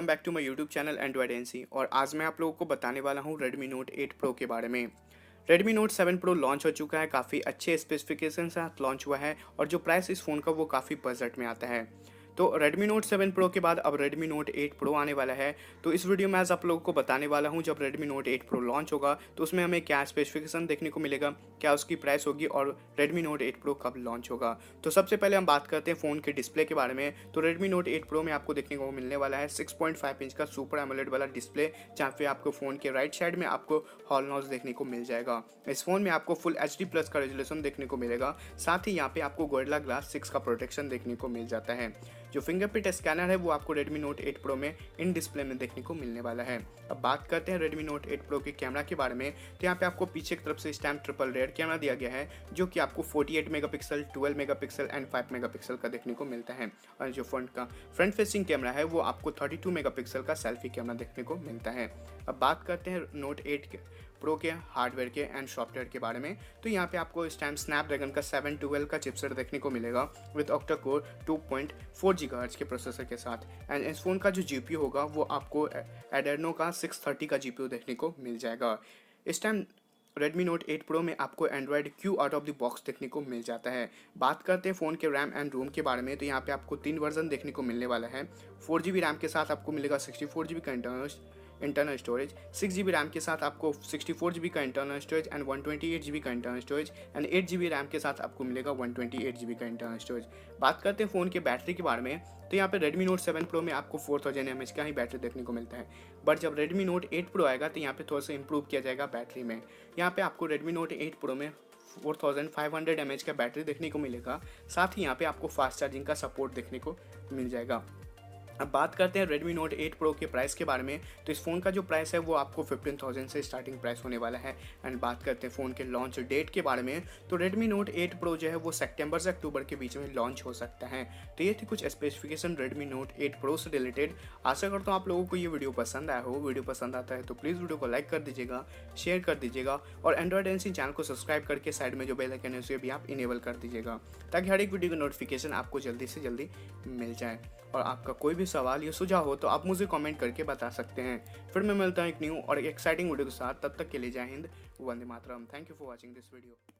Welcome back to my YouTube channel android N C. और आज मैं आप लोगों को बताने वाला हूं Redmi Note 8 Pro के बारे में। Redmi Note 7 Pro लॉन्च हो चुका है, काफ़ी अच्छे स्पेसिफिकेशन के साथ लॉन्च हुआ है और जो प्राइस इस फ़ोन का वो काफ़ी बजट में आता है। तो Redmi Note 7 Pro के बाद अब Redmi Note 8 Pro आने वाला है। तो इस वीडियो में आज आप लोगों को बताने वाला हूं जब Redmi Note 8 Pro लॉन्च होगा तो उसमें हमें क्या स्पेसिफिकेशन देखने को मिलेगा, क्या उसकी प्राइस होगी और Redmi Note 8 Pro कब लॉन्च होगा। तो सबसे पहले हम बात करते हैं फ़ोन के डिस्प्ले के बारे में। तो Redmi Note 8 Pro में आपको देखने को मिलने वाला है 6.5 इंच का सुपर एमोलेड वाला डिस्प्ले, जहाँ पे आपको फ़ोन के राइट साइड में आपको हॉल नॉच देखने को मिल जाएगा। इस फ़ोन में आपको फुल HD+ का रेजोल्यूशन देखने को मिलेगा, साथ ही यहाँ पे आपको गोरिल्ला ग्लास 6 का प्रोटेक्शन देखने को मिल जाता है। जो फिंगरप्रिंट स्कैनर है वो आपको Redmi Note 8 Pro में इन डिस्प्ले में देखने को मिलने वाला है। अब बात करते हैं Redmi Note 8 Pro के कैमरा के बारे में। तो यहाँ पे आपको पीछे की तरफ से स्टैम्प ट्रिपल रेयर कैमरा दिया गया है, जो कि आपको 48 मेगापिक्सल, 12 मेगापिक्सल एंड 5 मेगापिक्सल का देखने को मिलता है। और जो फ्रंट फेसिंग कैमरा है वो आपको 32 मेगापिक्सल का सेल्फी कैमरा देखने को मिलता है। अब बात करते हैं Note 8 Pro के हार्डवेयर के एंड सॉफ्टवेयर के बारे में। तो यहाँ पे आपको इस टाइम स्नैपड्रैगन का 712 का चिपसेट देखने को मिलेगा विद ऑक्टा कोर 2.4 GHz के प्रोसेसर के साथ। एंड इस फोन का जो GPU होगा वो आपको एडर्नो का 630 का GPU देखने को मिल जाएगा। इस टाइम Redmi Note 8 Pro में आपको Android Q out of the box देखने को मिल जाता है। बात करते हैं फ़ोन के रैम एंड रोम के बारे में। तो यहाँ पे आपको 3 वर्जन देखने को मिलने वाला है। 4GB रैम के साथ आपको मिलेगा 64GB का इंटरनल स्टोरेज, 6GB रैम के साथ आपको 64GB का इंटरनल स्टोरेज एंड 128GB का internal storage, and 8GB RAM के साथ आपको मिलेगा 128GB का इंटरनल स्टोरेज। बात करते हैं फ़ोन के बैटरी के बारे में। तो यहाँ पे Redmi Note 7 Pro में आपको 4000 mAh का ही बैटरी देखने को मिलता है, बट जब Redmi Note 8 Pro आएगा तो यहाँ पे थोड़ा सा इंप्रूव किया जाएगा बैटरी में। यहाँ पे आपको Redmi Note 8 Pro में 4500 mAh का बैटरी देखने को मिलेगा, साथ ही यहाँ पे आपको फास्ट चार्जिंग का सपोर्ट देखने को मिल जाएगा। अब बात करते हैं Redmi Note 8 Pro के प्राइस के बारे में। तो इस फ़ोन का जो प्राइस है वो आपको 15,000 से स्टार्टिंग प्राइस होने वाला है। एंड बात करते हैं फ़ोन के लॉन्च डेट के बारे में। तो Redmi Note 8 Pro जो है वो सितंबर से अक्टूबर के बीच में लॉन्च हो सकता है। तो ये थी कुछ स्पेसिफिकेशन Redmi Note 8 Pro से रिलेटेड। आशा करता हूँ आप लोगों को ये वीडियो पसंद आया हो। वीडियो पसंद आता है तो प्लीज़ वीडियो को लाइक कर दीजिएगा, शेयर कर दीजिएगा और एंड्रॉइड एनसी चैनल को सब्सक्राइब करके साइड में जो बेल आइकन है उसे भी आप इनेबल कर दीजिएगा, ताकि हर एक वीडियो का नोटिफिकेशन आपको जल्दी से जल्दी मिल जाए। और आपका कोई भी सवाल या सुझाव हो तो आप मुझे कमेंट करके बता सकते हैं। फिर मैं मिलता हूँ एक न्यू और एक्साइटिंग वीडियो के साथ। तब तक के लिए जय हिंद, वंदे मातरम। Thank you for watching this video.